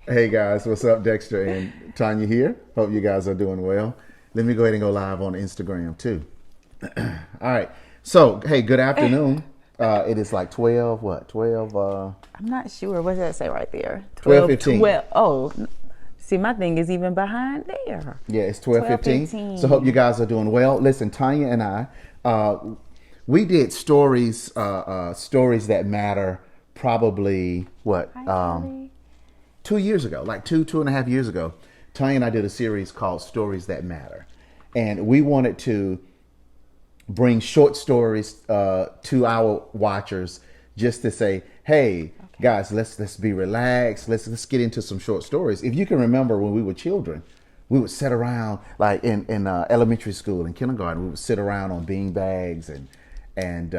Hey guys, what's up? Dexter and Tonya here. Hope you guys are doing well. Let me go ahead and go live on Instagram too. All right. So, hey, good afternoon. It is like 12, what? 12, I'm not sure. What does that say right there? 12, 12:15. 12. Oh, see, my thing is even behind there. Yeah, it's 12, 12:15. So, hope you 15. guys are doing well. Listen, Tonya and I, we did stories that matter probably what? Hi, Kelly. 2 years ago, like 2.5 years ago. Tonya and I did a series called Stories That Matter. And we wanted to bring short stories to our watchers just to say, hey, Okay. guys, let's be relaxed. Let's get into some short stories. If you can remember when we were children, we would sit around like in elementary school and kindergarten. We would sit around on bean bags and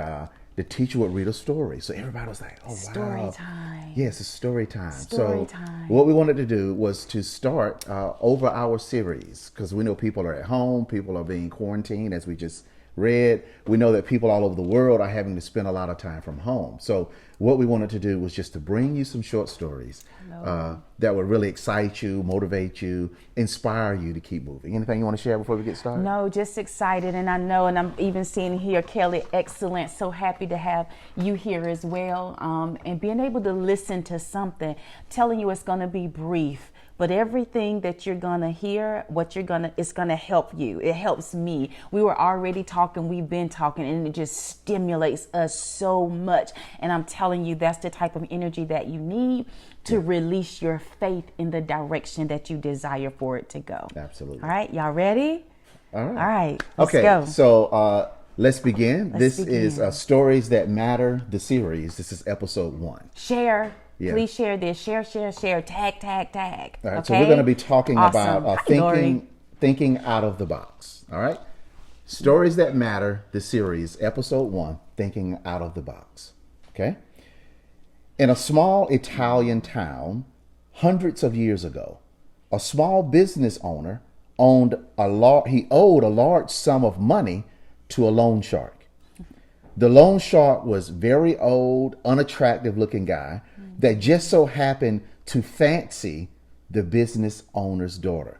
the teacher would read a story. So everybody was like, "Oh Story wow, time. yes, it's story time." Story So time. what we wanted to do was to start over our series because we know people are at home, people are being quarantined, as we just read. We know that people all over the world are having to spend a lot of time from home. So what we wanted to do was just to bring you some short stories Hello. that would really excite you, motivate you, inspire you to keep moving. Anything you want to share before we get started? No, just excited. And I know, and I'm even seeing here, Kelly, excellent. So happy to have you here as well. And being able to listen to something, telling you it's going to be brief. But everything that you're gonna hear, it's gonna help you. It helps me. We were already talking, we've been talking, and it just stimulates us so much. And I'm telling you, that's the type of energy that you need to release your faith in the direction that you desire for it to go. Absolutely. All right, y'all ready? All right. All right, let's Okay, go. so let's begin. Let's This is begin. Stories That Matter, the series. This is episode 1. Share. Yeah. Please share this. Share, share, share. Tag, tag, tag. All right, Okay. so we're going to be talking Awesome. about Hi, Lori. thinking out of the box. All right? Stories That Matter, the series, episode 1, Thinking Out of the Box. Okay? In a small Italian town, hundreds of years ago, a small business owner he owed a large sum of money to a loan shark. The loan shark was very old, unattractive looking guy that just so happened to fancy the business owner's daughter.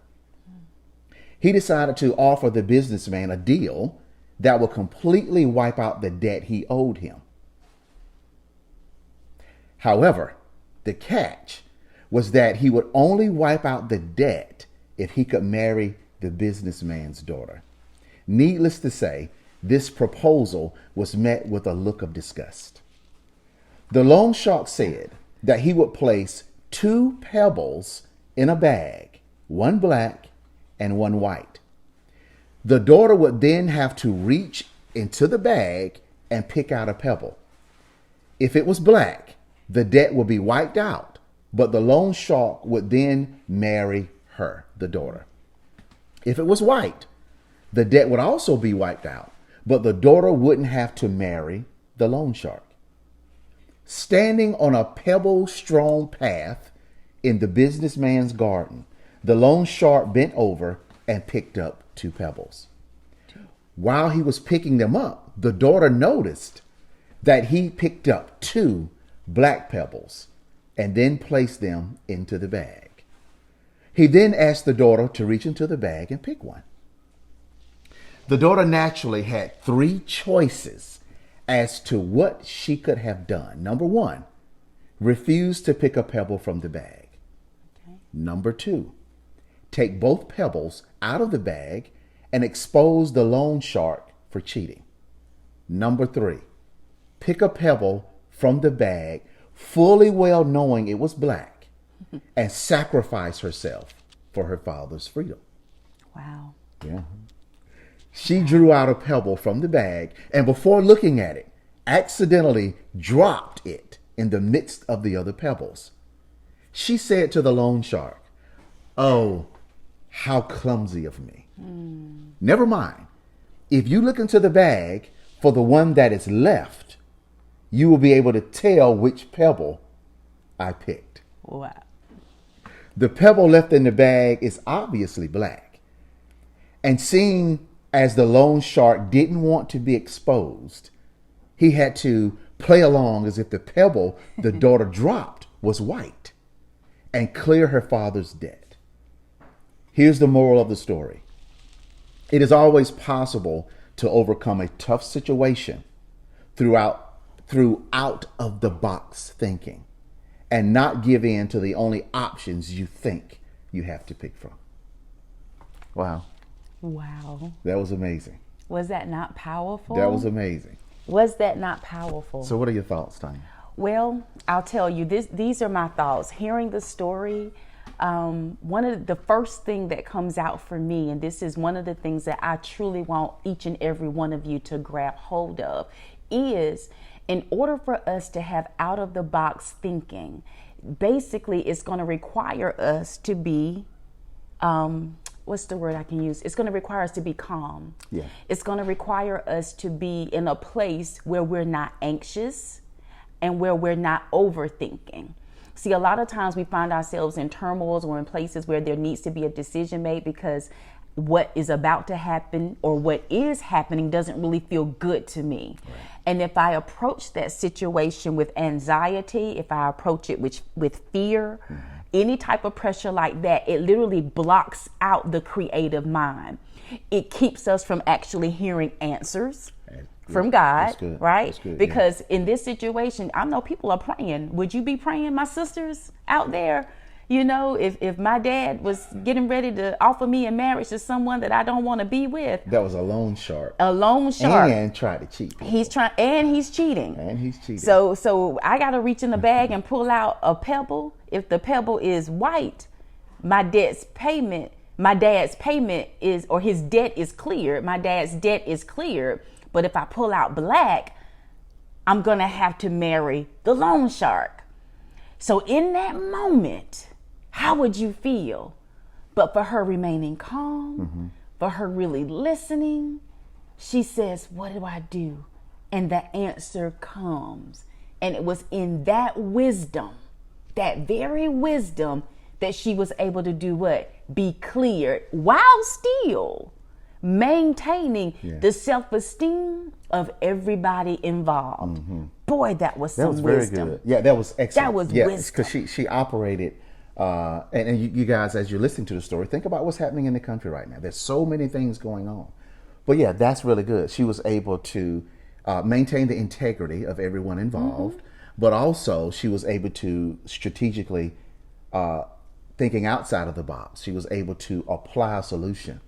He decided to offer the businessman a deal that would completely wipe out the debt he owed him. However, the catch was that he would only wipe out the debt if he could marry the businessman's daughter. Needless to say, this proposal was met with a look of disgust. The loan shark said that he would place 2 pebbles in a bag, one black and one white. The daughter would then have to reach into the bag and pick out a pebble. If it was black, the debt would be wiped out, but the loan shark would then marry her, the daughter. If it was white, the debt would also be wiped out, but the daughter wouldn't have to marry the loan shark. Standing on a pebble-strewn path in the businessman's garden, the loan shark bent over and picked up 2 pebbles. While he was picking them up, the daughter noticed that he picked up 2 black pebbles and then placed them into the bag. He then asked the daughter to reach into the bag and pick one. The daughter naturally had 3 choices as to what she could have done. Number 1, refuse to pick a pebble from the bag. Okay. Number 2, take both pebbles out of the bag and expose the loan shark for cheating. Number 3, pick a pebble from the bag, fully well knowing it was black, and sacrifice herself for her father's freedom. Wow. Yeah. She drew out a pebble from the bag and before looking at it, accidentally dropped it in the midst of the other pebbles. She said to the loan shark, "Oh, how clumsy of me. Never mind. If you look into the bag for the one that is left, you will be able to tell which pebble I picked." Wow. The pebble left in the bag is obviously black. And seeing as the loan shark didn't want to be exposed, he had to play along as if the pebble the daughter dropped was white. and clear her father's debt. Here's the moral of the story. It is always possible to overcome a tough situation throughout of the box thinking and not give in to the only options you think you have to pick from. Wow. Wow. That was amazing. Was that not powerful? That was amazing. Was that not powerful? So what are your thoughts, Tonya? Well, I'll tell you, these are my thoughts. Hearing the story, one of the first thing that comes out for me, and this is one of the things that I truly want each and every one of you to grab hold of, is in order for us to have out of the box thinking, basically it's going to require us to be, what's the word I can use? It's going to require us to be calm. Yeah. It's going to require us to be in a place where we're not anxious and where we're not overthinking. See, a lot of times we find ourselves in turmoils or in places where there needs to be a decision made because what is about to happen or what is happening doesn't really feel good to me. Right. And if I approach that situation with anxiety, if I approach it with fear, any type of pressure like that, it literally blocks out the creative mind. It keeps us from actually hearing answers from God, right? Good, because in this situation, I know people are praying. Would you be praying, my sisters out there? You know, if my dad was getting ready to offer me in marriage to someone that I don't want to be with. That was a loan shark. A loan shark. And tried to cheat. He's cheating. And he's cheating. So I got to reach in the bag and pull out a pebble. If the pebble is white, my dad's payment is, or his debt is cleared. My dad's debt is cleared. But if I pull out black, I'm going to have to marry the loan shark. So in that moment, how would you feel? But for her remaining calm, for her really listening, she says, what do I do? And the answer comes. And it was in that wisdom, that very wisdom, that she was able to do what? Be cleared while still maintaining the self-esteem of everybody involved. Boy, that was some wisdom. That was very good. Yeah, that was excellent. That was wisdom. Because she operated, and you guys, as you're listening to the story, think about what's happening in the country right now. There's so many things going on. But yeah, that's really good. She was able to maintain the integrity of everyone involved, but also she was able to strategically, thinking outside of the box, she was able to apply a solution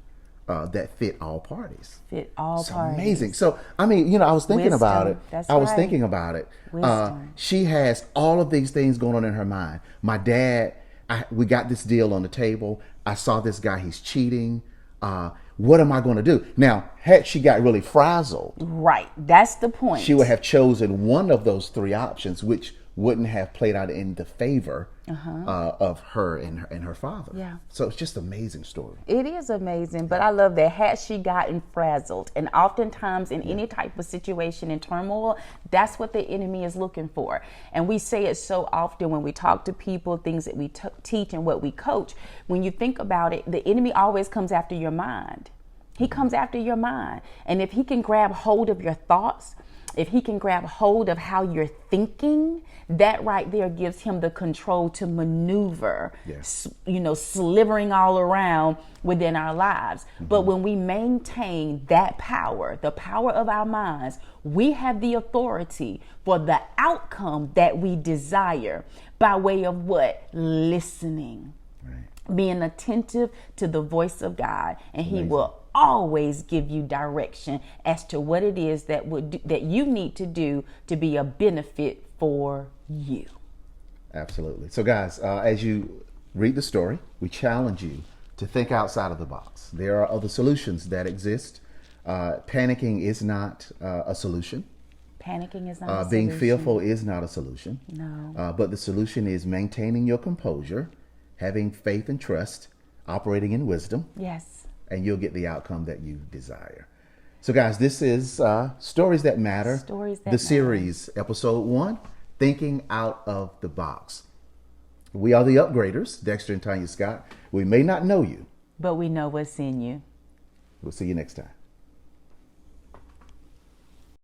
that fit all parties. Amazing. So, I mean, I was thinking about it. I was thinking about it. She has all of these things going on in her mind. My dad, we got this deal on the table. I saw this guy, he's cheating. What am I going to do? Now, had she got really frazzled. Right. That's the point. She would have chosen one of those three options, which wouldn't have played out in the favor of her and her father. Yeah. So it's just an amazing story. It is amazing, but I love that. Had she gotten frazzled, and oftentimes in any type of situation in turmoil, that's what the enemy is looking for. And we say it so often when we talk to people, things that we teach and what we coach. When you think about it, the enemy always comes after your mind. He comes after your mind. And if he can grab hold of your thoughts, if he can grab hold of how you're thinking, that right there gives him the control to maneuver, slivering all around within our lives. But when we maintain that power, the power of our minds, we have the authority for the outcome that we desire by way of what? Listening. Right. Being attentive to the voice of God, and he will always give you direction as to what it is that you need to do to be a benefit for you. Absolutely. So guys, as you read the story, we challenge you to think outside of the box. There are other solutions that exist. Panicking is not a solution. Panicking is not a solution. Being fearful is not a solution. No. But the solution is maintaining your composure, having faith and trust, operating in wisdom. Yes. And you'll get the outcome that you desire. So guys, this is Stories That Matter. The series, episode 1, Thinking Out of the Box. We are the Upgraders, Dexter and Tonya Scott. We may not know you, but we know what's in you. We'll see you next time.